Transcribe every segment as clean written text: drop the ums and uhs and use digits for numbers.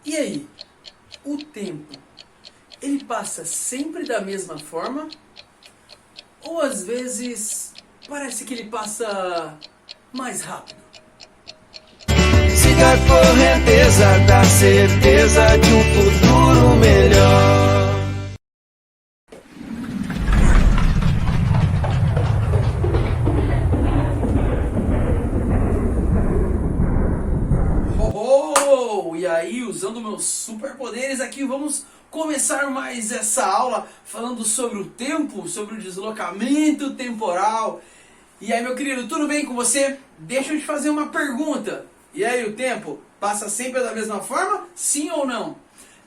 E aí, o tempo, ele passa sempre da mesma forma? Ou às vezes parece que ele passa mais rápido? Siga a correnteza da certeza de um futuro melhor. E aí, usando meus superpoderes aqui, vamos começar mais essa aula falando sobre o tempo, sobre o deslocamento temporal. E aí, meu querido, tudo bem com você? Deixa eu te fazer uma pergunta. E aí, o tempo passa sempre da mesma forma? Sim ou não?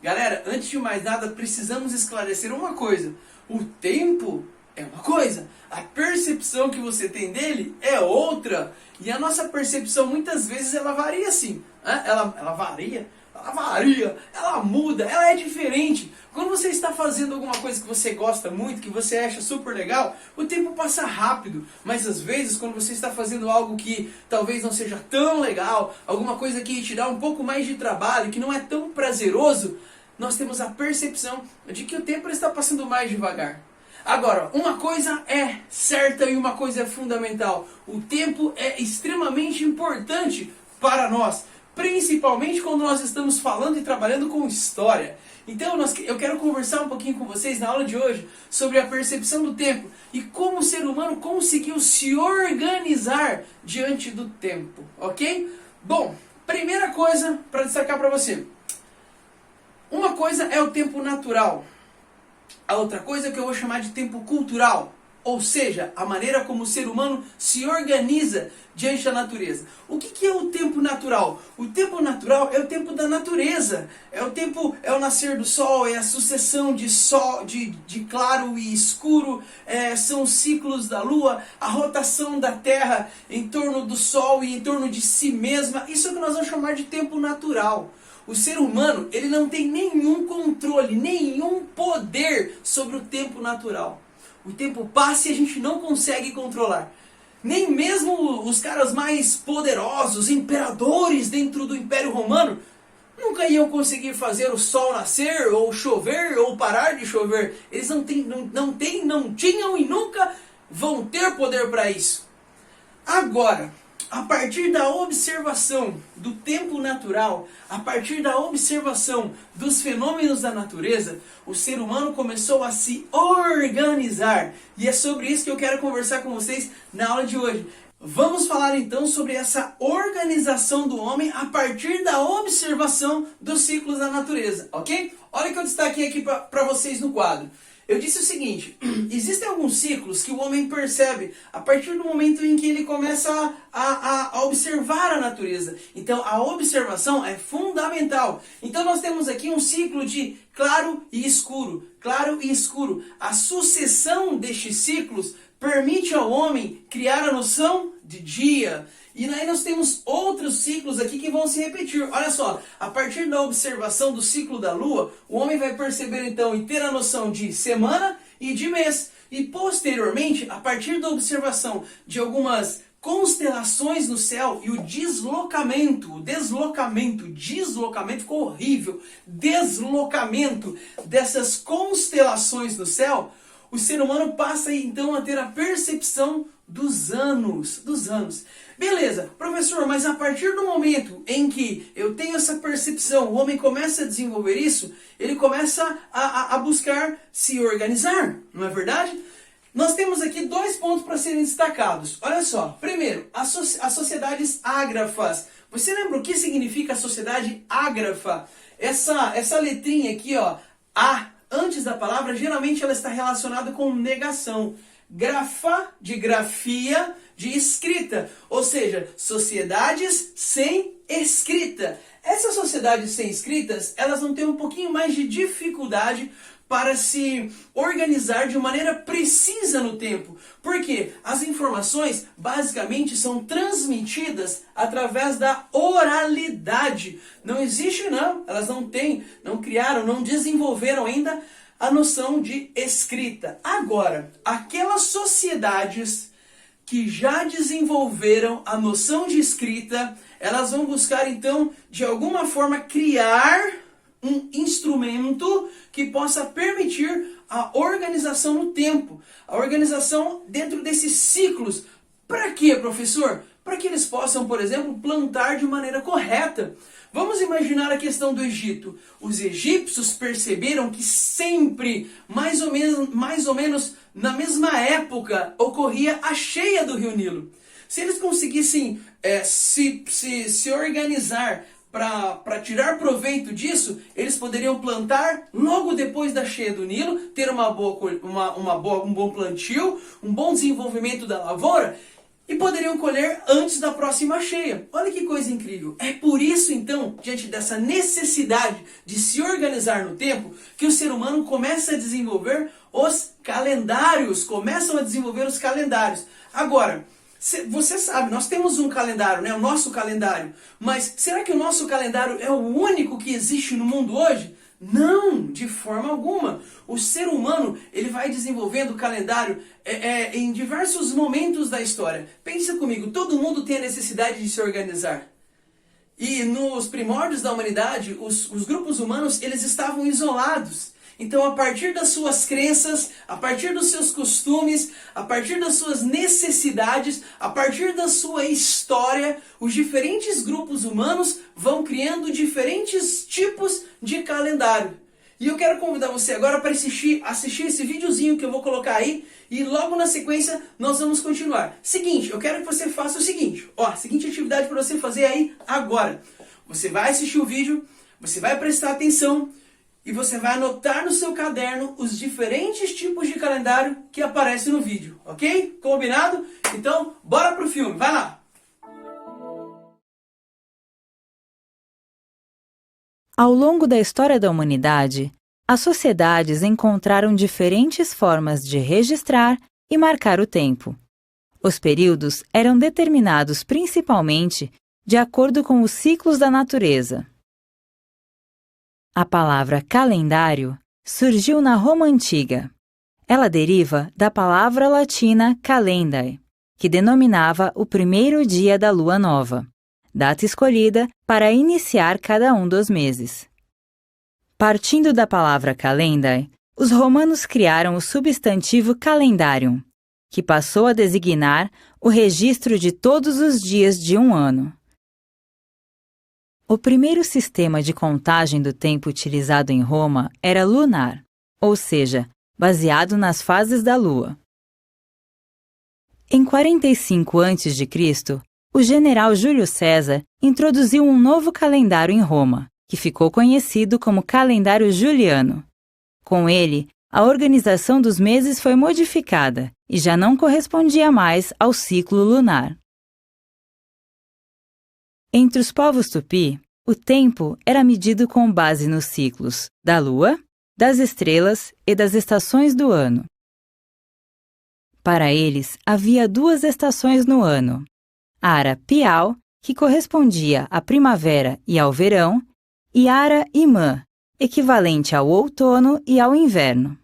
Galera, antes de mais nada, precisamos esclarecer uma coisa. O tempo é uma coisa, a percepção que você tem dele é outra. E a nossa percepção muitas vezes ela varia assim. Ela varia, ela muda, ela é diferente. Quando você está fazendo alguma coisa que você gosta muito, que você acha super legal, o tempo passa rápido. Mas às vezes, quando você está fazendo algo que talvez não seja tão legal, alguma coisa que te dá um pouco mais de trabalho, que não é tão prazeroso, nós temos a percepção de que o tempo está passando mais devagar. Agora, uma coisa é certa e uma coisa é fundamental. O tempo é extremamente importante para nós, principalmente quando nós estamos falando e trabalhando com história. Então, eu quero conversar um pouquinho com vocês na aula de hoje sobre a percepção do tempo e como o ser humano conseguiu se organizar diante do tempo, ok? Bom, primeira coisa para destacar para você. Uma coisa é o tempo natural. A outra coisa é o que eu vou chamar de tempo cultural, ou seja, a maneira como o ser humano se organiza diante da natureza. O que é o tempo natural? O tempo natural é o tempo da natureza, é o nascer do sol, é a sucessão de sol, de claro e escuro, são os ciclos da lua, a rotação da terra em torno do sol e em torno de si mesma. Isso é o que nós vamos chamar de tempo natural. O ser humano, ele não tem nenhum controle, nenhum poder sobre o tempo natural. O tempo passa e a gente não consegue controlar. Nem mesmo os caras mais poderosos, imperadores dentro do Império Romano, nunca iam conseguir fazer o sol nascer, ou chover, ou parar de chover. Eles não tinham e nunca vão ter poder para isso. Agora, a partir da observação do tempo natural, a partir da observação dos fenômenos da natureza, o ser humano começou a se organizar. E é sobre isso que eu quero conversar com vocês na aula de hoje. Vamos falar então sobre essa organização do homem a partir da observação dos ciclos da natureza, ok? Olha o que eu destaquei aqui para vocês no quadro. Eu disse o seguinte, existem alguns ciclos que o homem percebe a partir do momento em que ele começa a observar a natureza. Então a observação é fundamental. Então nós temos aqui um ciclo de claro e escuro. Claro e escuro. A sucessão destes ciclos permite ao homem criar a noção de dia. E aí nós temos outros ciclos aqui que vão se repetir. Olha só, a partir da observação do ciclo da lua, o homem vai perceber então e ter a noção de semana e de mês. E posteriormente, a partir da observação de algumas constelações no céu e o deslocamento ficou horrível, deslocamento dessas constelações no céu, o ser humano passa então a ter a percepção dos anos. Beleza, professor, mas a partir do momento em que eu tenho essa percepção, o homem começa a desenvolver isso, ele começa a buscar se organizar, não é verdade? Nós temos aqui dois pontos para serem destacados. Olha só, primeiro, as sociedades ágrafas. Você lembra o que significa a sociedade ágrafa? Essa letrinha aqui, ó, A, antes da palavra, geralmente ela está relacionada com negação. Grafa, de grafia, de escrita. Ou seja, sociedades sem escrita. Essas sociedades sem escritas, elas vão ter um pouquinho mais de dificuldade para se organizar de maneira precisa no tempo. Porque as informações basicamente são transmitidas através da oralidade. Não existe elas não criaram, não desenvolveram ainda a noção de escrita. Agora, aquelas sociedades que já desenvolveram a noção de escrita, elas vão buscar então, de alguma forma, criar um instrumento que possa permitir a organização no tempo, a organização dentro desses ciclos. Para quê, professor? Para que eles possam, por exemplo, plantar de maneira correta. Vamos imaginar a questão do Egito. Os egípcios perceberam que sempre, mais ou menos na mesma época, ocorria a cheia do rio Nilo. Se eles conseguissem se organizar para tirar proveito disso, eles poderiam plantar logo depois da cheia do Nilo, ter um bom plantio, um bom desenvolvimento da lavoura, e poderiam colher antes da próxima cheia. Olha que coisa incrível. É por isso, então, diante dessa necessidade de se organizar no tempo, que o ser humano começa a desenvolver os calendários. Agora, você sabe, nós temos um calendário, né? O nosso calendário. Mas será que o nosso calendário é o único que existe no mundo hoje? Não, de forma alguma. O ser humano, ele vai desenvolvendo o calendário em diversos momentos da história. Pensa comigo, todo mundo tem a necessidade de se organizar. E nos primórdios da humanidade, os grupos humanos, eles estavam isolados. Então, a partir das suas crenças, a partir dos seus costumes, a partir das suas necessidades, a partir da sua história, os diferentes grupos humanos vão criando diferentes tipos de calendário. E eu quero convidar você agora para assistir esse videozinho que eu vou colocar aí, e logo na sequência nós vamos continuar. Seguinte, eu quero que você faça o seguinte, seguinte atividade para você fazer aí agora. Você vai assistir o vídeo, você vai prestar atenção, e você vai anotar no seu caderno os diferentes tipos de calendário que aparecem no vídeo, ok? Combinado? Então, bora pro filme, vai lá! Ao longo da história da humanidade, as sociedades encontraram diferentes formas de registrar e marcar o tempo. Os períodos eram determinados principalmente de acordo com os ciclos da natureza. A palavra calendário surgiu na Roma Antiga. Ela deriva da palavra latina calendae, que denominava o primeiro dia da lua nova, data escolhida para iniciar cada um dos meses. Partindo da palavra calendae, os romanos criaram o substantivo calendarium, que passou a designar o registro de todos os dias de um ano. O primeiro sistema de contagem do tempo utilizado em Roma era lunar, ou seja, baseado nas fases da lua. Em 45 a.C., o general Júlio César introduziu um novo calendário em Roma, que ficou conhecido como calendário juliano. Com ele, a organização dos meses foi modificada e já não correspondia mais ao ciclo lunar. Entre os povos tupi, o tempo era medido com base nos ciclos da lua, das estrelas e das estações do ano. Para eles, havia 2 estações no ano: Ara Piau, que correspondia à primavera e ao verão, e Ara Imã, equivalente ao outono e ao inverno.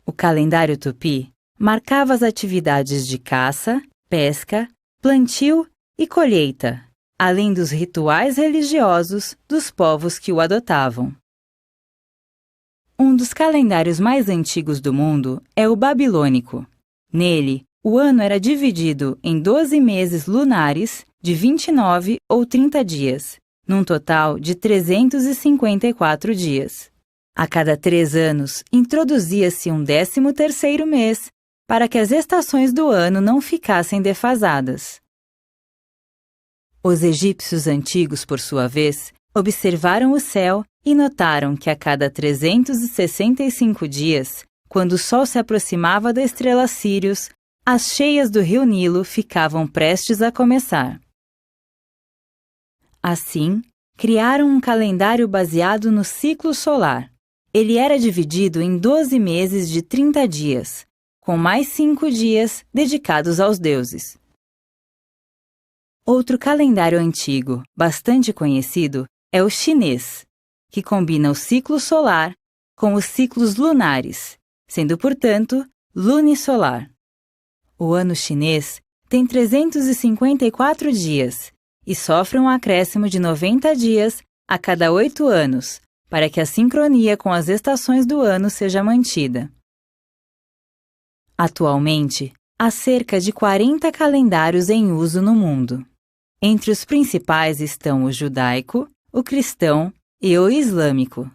O calendário tupi marcava as atividades de caça, pesca, plantio e colheita, além dos rituais religiosos dos povos que o adotavam. Um dos calendários mais antigos do mundo é o babilônico. Nele, o ano era dividido em 12 meses lunares de 29 ou 30 dias, num total de 354 dias. A cada 3 anos, introduzia-se um 13º mês para que as estações do ano não ficassem defasadas. Os egípcios antigos, por sua vez, observaram o céu e notaram que a cada 365 dias, quando o sol se aproximava da estrela Sírius, as cheias do rio Nilo ficavam prestes a começar. Assim, criaram um calendário baseado no ciclo solar. Ele era dividido em 12 meses de 30 dias, com mais 5 dias dedicados aos deuses. Outro calendário antigo, bastante conhecido, é o chinês, que combina o ciclo solar com os ciclos lunares, sendo, portanto, lunisolar. O ano chinês tem 354 dias e sofre um acréscimo de 90 dias a cada 8 anos, para que a sincronia com as estações do ano seja mantida. Atualmente, há cerca de 40 calendários em uso no mundo. Entre os principais estão o judaico, o cristão e o islâmico.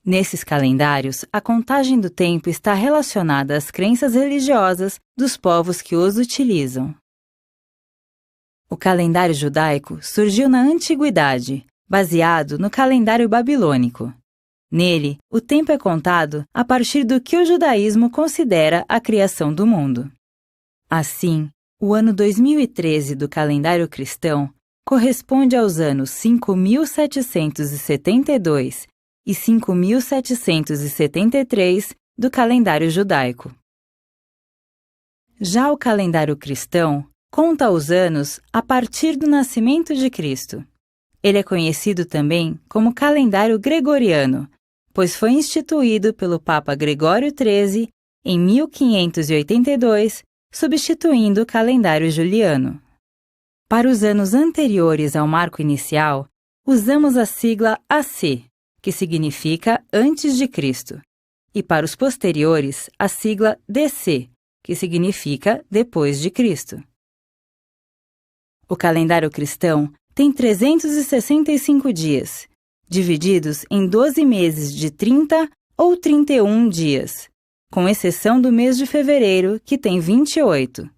Nesses calendários, a contagem do tempo está relacionada às crenças religiosas dos povos que os utilizam. O calendário judaico surgiu na antiguidade, baseado no calendário babilônico. Nele, o tempo é contado a partir do que o judaísmo considera a criação do mundo. Assim, o ano 2013 do calendário cristão corresponde aos anos 5.772 e 5.773 do calendário judaico. Já o calendário cristão conta os anos a partir do nascimento de Cristo. Ele é conhecido também como calendário gregoriano, pois foi instituído pelo Papa Gregório XIII em 1582, substituindo o calendário juliano. Para os anos anteriores ao marco inicial, usamos a sigla AC, que significa antes de Cristo, e para os posteriores, a sigla DC, que significa depois de Cristo. O calendário cristão tem 365 dias, divididos em 12 meses de 30 ou 31 dias, com exceção do mês de fevereiro, que tem 28.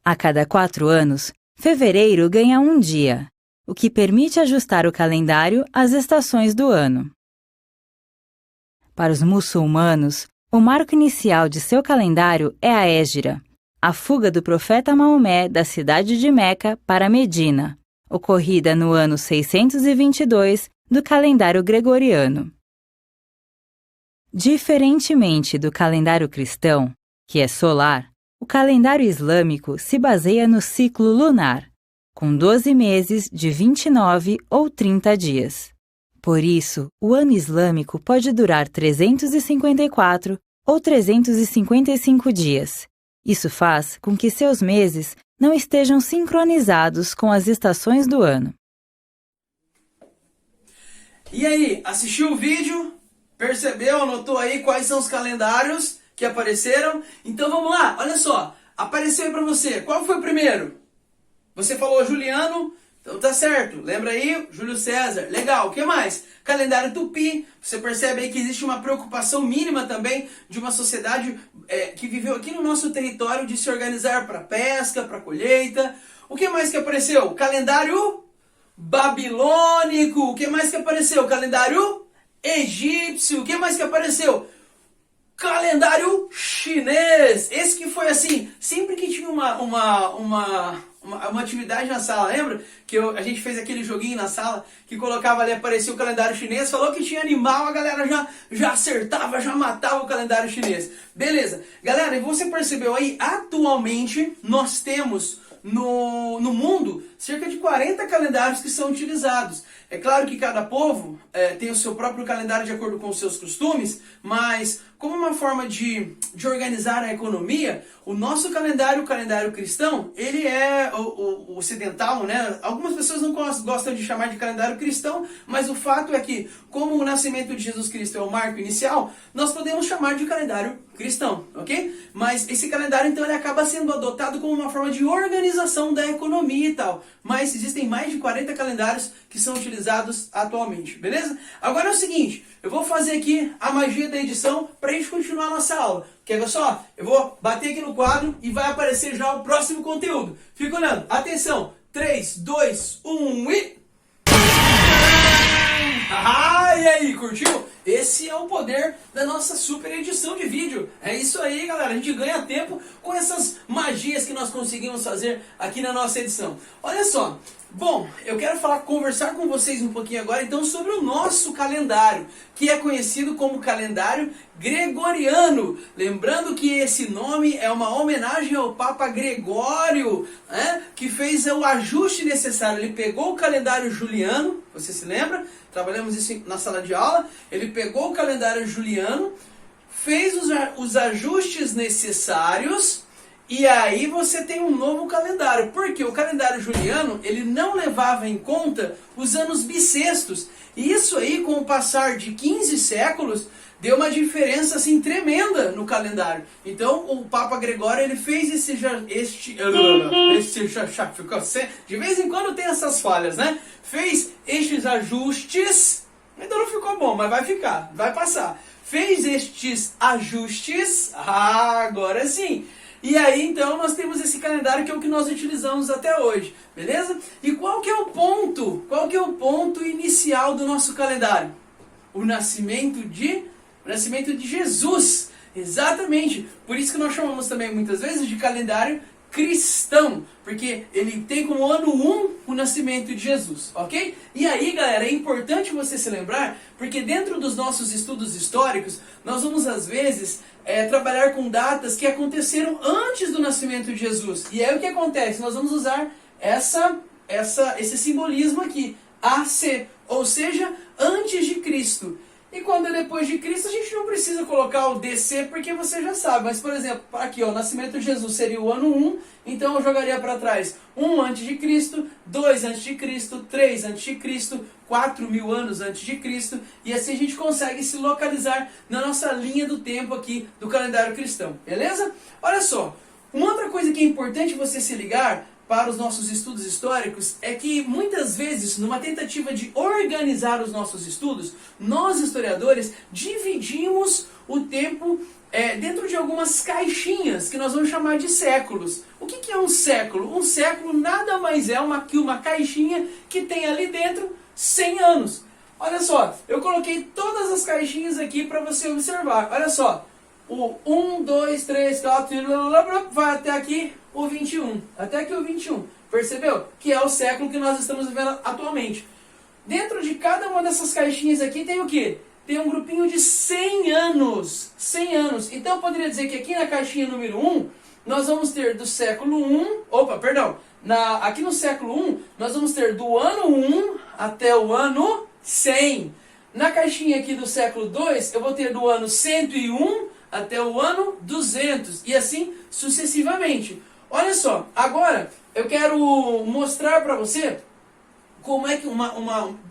A cada 4 anos, fevereiro ganha um dia, o que permite ajustar o calendário às estações do ano. Para os muçulmanos, o marco inicial de seu calendário é a Hégira, a fuga do profeta Maomé da cidade de Meca para Medina, ocorrida no ano 622 do calendário gregoriano. Diferentemente do calendário cristão, que é solar, o calendário islâmico se baseia no ciclo lunar, com 12 meses de 29 ou 30 dias. Por isso, o ano islâmico pode durar 354 ou 355 dias. Isso faz com que seus meses não estejam sincronizados com as estações do ano. E aí, assistiu o vídeo? Percebeu? Anotou aí quais são os calendários que apareceram? Então vamos lá, olha só. Apareceu aí pra você. Qual foi o primeiro? Você falou Juliano, então tá certo. Lembra aí? Júlio César. Legal. O que mais? Calendário Tupi. Você percebe aí que existe uma preocupação mínima também de uma sociedade que viveu aqui no nosso território de se organizar para pesca, para colheita. O que mais que apareceu? Calendário babilônico. O que mais que apareceu? Calendário egípcio. O que mais que apareceu? Calendário chinês. Esse que foi assim, sempre que tinha uma atividade na sala, lembra? Que a gente fez aquele joguinho na sala, que colocava ali, aparecia o calendário chinês, falou que tinha animal, a galera já acertava, já matava o calendário chinês. Beleza. Galera, e você percebeu aí, atualmente nós temos no mundo cerca de 40 calendários que são utilizados. É claro que cada povo tem o seu próprio calendário de acordo com os seus costumes, mas como uma forma de organizar a economia, o nosso calendário, o calendário cristão, ele é o ocidental, né? Algumas pessoas não gostam de chamar de calendário cristão, mas o fato é que, como o nascimento de Jesus Cristo é o marco inicial, nós podemos chamar de calendário cristão, ok? Mas esse calendário, então, ele acaba sendo adotado como uma forma de organização da economia e tal. Mas existem mais de 40 calendários que são utilizados atualmente, beleza? Agora é o seguinte, eu vou fazer aqui a magia da edição para a gente continuar a nossa aula. Quer ver só? Eu vou bater aqui no quadro e vai aparecer já o próximo conteúdo. Fica olhando. Atenção. 3, 2, 1 e... Ah, e aí, curtiu? Esse é o poder da nossa super edição de vídeo. É isso aí, galera. A gente ganha tempo com essas magias que nós conseguimos fazer aqui na nossa edição. Olha só. Bom, eu quero conversar com vocês um pouquinho agora então sobre o nosso calendário, que é conhecido como calendário gregoriano. Lembrando que esse nome é uma homenagem ao Papa Gregório, que fez o ajuste necessário. Ele pegou o calendário juliano, você se lembra? Trabalhamos isso na sala de aula. Ele pegou o calendário juliano, fez os ajustes necessários E aí você tem um novo calendário, porque o calendário juliano, ele não levava em conta os anos bissextos. E isso aí, com o passar de 15 séculos, deu uma diferença assim tremenda no calendário. Então o Papa Gregório, ele fez de vez em quando tem essas falhas, né? Fez estes ajustes, ainda não ficou bom, mas vai ficar, vai passar. Fez estes ajustes, agora sim. E aí então nós temos esse calendário que é o que nós utilizamos até hoje, beleza? E qual que é o ponto? Qual que é o ponto inicial do nosso calendário? O nascimento de Jesus. Exatamente. Por isso que nós chamamos também muitas vezes de calendário cristão, porque ele tem como ano 1 o nascimento de Jesus, ok? E aí, galera, é importante você se lembrar, porque dentro dos nossos estudos históricos, nós vamos às vezes trabalhar com datas que aconteceram antes do nascimento de Jesus. E aí o que acontece? Nós vamos usar esse simbolismo aqui, AC, ou seja, antes de Cristo. E quando é depois de Cristo, a gente não precisa colocar o DC, porque você já sabe. Mas, por exemplo, aqui, ó, o nascimento de Jesus seria o ano 1, então eu jogaria para trás 1 antes de Cristo, 2 antes de Cristo, 3 antes de Cristo, 4.000 anos antes de Cristo, e assim a gente consegue se localizar na nossa linha do tempo aqui do calendário cristão, beleza? Olha só, uma outra coisa que é importante você se ligar para os nossos estudos históricos é que muitas vezes, numa tentativa de organizar os nossos estudos, nós historiadores dividimos o tempo dentro de algumas caixinhas que nós vamos chamar de séculos. O que é um século? Um século nada mais é que uma caixinha que tem ali dentro 100 anos. Olha só, eu coloquei todas as caixinhas aqui para você observar. Olha só, o 1, 2, 3, 4, vai até aqui o 21. Até aqui o 21. Percebeu? Que é o século que nós estamos vivendo atualmente. Dentro de cada uma dessas caixinhas aqui tem o quê? Tem um grupinho de 100 anos. 100 anos. Então eu poderia dizer que aqui na caixinha número 1, nós vamos ter do século 1... aqui no século 1, nós vamos ter do ano 1 até o ano 100. Na caixinha aqui do século 2, eu vou ter do ano 101 até o ano 200. E assim sucessivamente. Olha só, agora eu quero mostrar para você como é que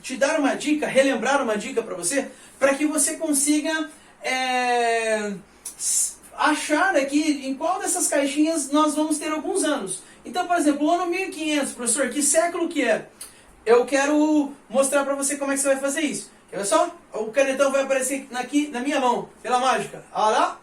te dar uma dica, relembrar uma dica para você, para que você consiga achar aqui em qual dessas caixinhas nós vamos ter alguns anos. Então, por exemplo, o ano 1500, professor, que século que é? Eu quero mostrar para você como é que você vai fazer isso. Quer ver só? O canetão vai aparecer aqui na minha mão, pela mágica. Olha lá.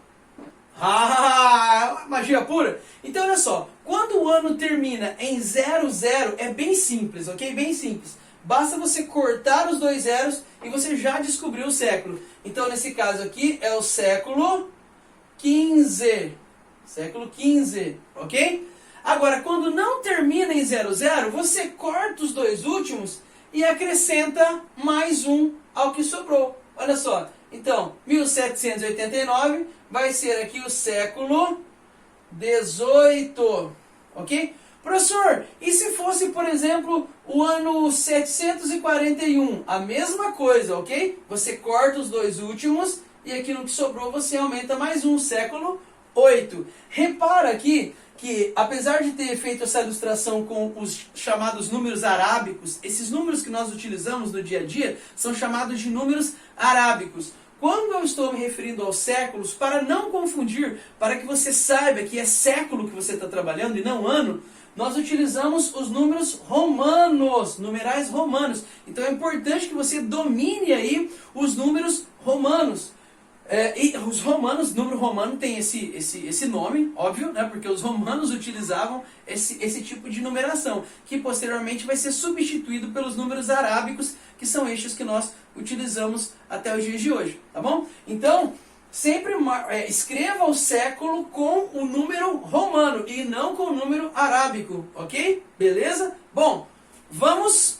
Magia pura. Então, olha só. Quando o ano termina em 00, é bem simples, ok? Bem simples. Basta você cortar os dois zeros e você já descobriu o século. Então, nesse caso aqui, é o século XV. Século XV, ok? Agora, quando não termina em 00, você corta os dois últimos e acrescenta mais um ao que sobrou. Olha só. Então, 1789 vai ser aqui o século XVIII, ok? Professor, e se fosse, por exemplo, o ano 741? A mesma coisa, ok? Você corta os dois últimos e aqui no que sobrou você aumenta mais um, século VIII. Repara aqui que, apesar de ter feito essa ilustração com os chamados números arábicos, esses números que nós utilizamos no dia a dia são chamados de números arábicos. Quando eu estou me referindo aos séculos, para não confundir, para que você saiba que é século que você está trabalhando e não ano, nós utilizamos os números romanos, numerais romanos. Então é importante que você domine aí os números romanos. E os romanos, número romano tem esse nome, óbvio, né? Porque os romanos utilizavam esse tipo de numeração, que posteriormente vai ser substituído pelos números arábicos, que são estes que nós utilizamos até os dias de hoje, tá bom? Então, sempre escreva o século com o número romano e não com o número arábico, ok? Beleza? Bom, vamos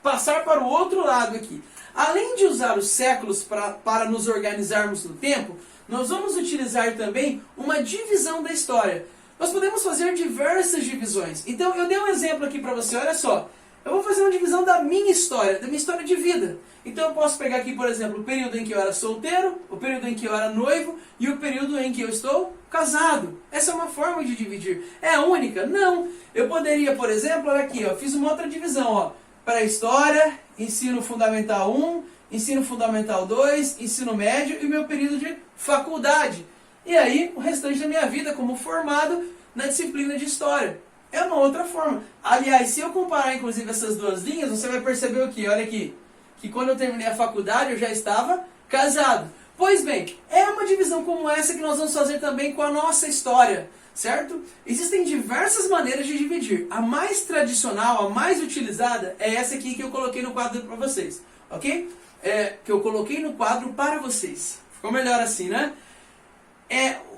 passar para o outro lado aqui. Além de usar os séculos para nos organizarmos no tempo, nós vamos utilizar também uma divisão da história. Nós podemos fazer diversas divisões. Então, eu dei um exemplo aqui para você, olha só. eu vou fazer uma divisão da minha história de vida. Então eu posso pegar aqui, por exemplo, o período em que eu era solteiro, o período em que eu era noivo e o período em que eu estou casado. Essa é uma forma de dividir. É única? Não. Eu poderia, por exemplo, olha aqui, ó, fiz uma outra divisão, ó, pré-história, ensino fundamental 1, ensino fundamental 2, ensino médio e o meu período de faculdade. E aí, o restante da minha vida como formado na disciplina de história. É uma outra forma. Aliás, se eu comparar inclusive essas duas linhas, você vai perceber o quê? Olha aqui, que quando eu terminei a faculdade eu já estava casado. Pois bem, é uma divisão como essa que nós vamos fazer também com a nossa história, certo? Existem diversas maneiras de dividir. A mais tradicional, a mais utilizada é essa aqui que eu coloquei no quadro para vocês, ok? Que eu coloquei no quadro para vocês. Ficou melhor assim, né?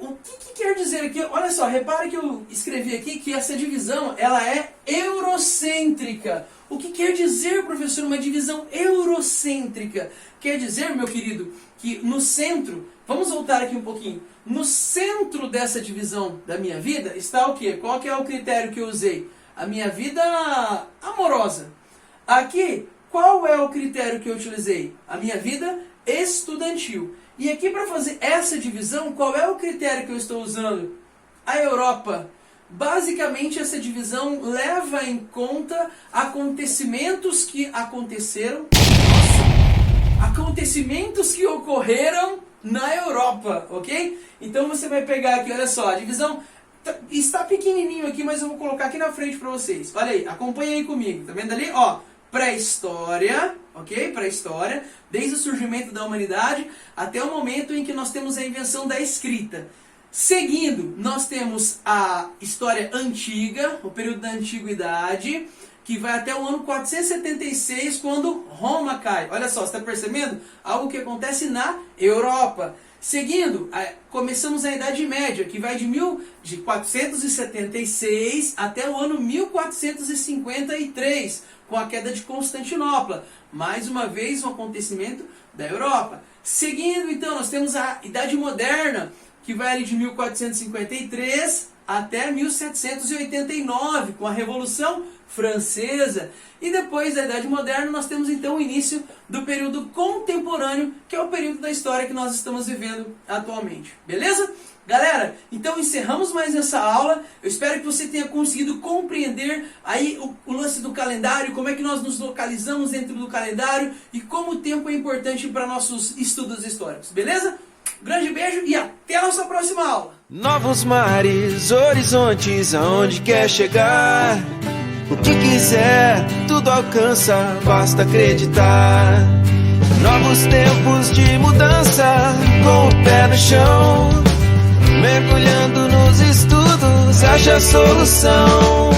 O que quer dizer aqui? Olha só, repare que eu escrevi aqui que essa divisão ela é eurocêntrica. O que quer dizer, professor, uma divisão eurocêntrica? Quer dizer, meu querido, que no centro, vamos voltar aqui um pouquinho, no centro dessa divisão da minha vida está o quê? Qual que é o critério que eu usei? A minha vida amorosa. Aqui, qual é o critério que eu utilizei? A minha vida estudantil. E aqui para fazer essa divisão, qual é o critério que eu estou usando? A Europa. Basicamente essa divisão leva em conta acontecimentos que aconteceram, acontecimentos que ocorreram na Europa, ok? Então você vai pegar aqui, olha só, a divisão está pequenininho aqui, mas eu vou colocar aqui na frente para vocês. Olha aí, acompanha aí comigo, tá vendo ali? Ó, pré-história, ok? Pré-história, desde o surgimento da humanidade até o momento em que nós temos a invenção da escrita. Seguindo, nós temos a história antiga, o período da antiguidade, que vai até o ano 476, quando Roma cai. Olha só, você está percebendo? Algo que acontece na Europa. Seguindo, começamos a Idade Média, que vai de 476 até o ano 1453, com a queda de Constantinopla. Mais uma vez, um acontecimento da Europa. Seguindo, então, nós temos a Idade Moderna, que vai ali de 1453 até 1789, com a Revolução Francesa. E depois da Idade Moderna, nós temos então o início do período contemporâneo, que é o período da história que nós estamos vivendo atualmente. Beleza? Galera, então encerramos mais essa aula. Eu espero que você tenha conseguido compreender aí o lance do calendário, como é que nós nos localizamos dentro do calendário e como o tempo é importante para nossos estudos históricos. Beleza? Grande beijo e até a nossa próxima aula. Novos mares, horizontes, aonde quer chegar. O que quiser, tudo alcança, basta acreditar. Novos tempos de mudança, com o pé no chão. Mergulhando nos estudos, acha solução.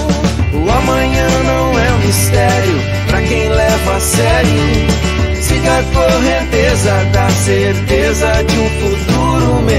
O amanhã não é um mistério pra quem leva a sério. Siga a correnteza da certeza de um futuro melhor.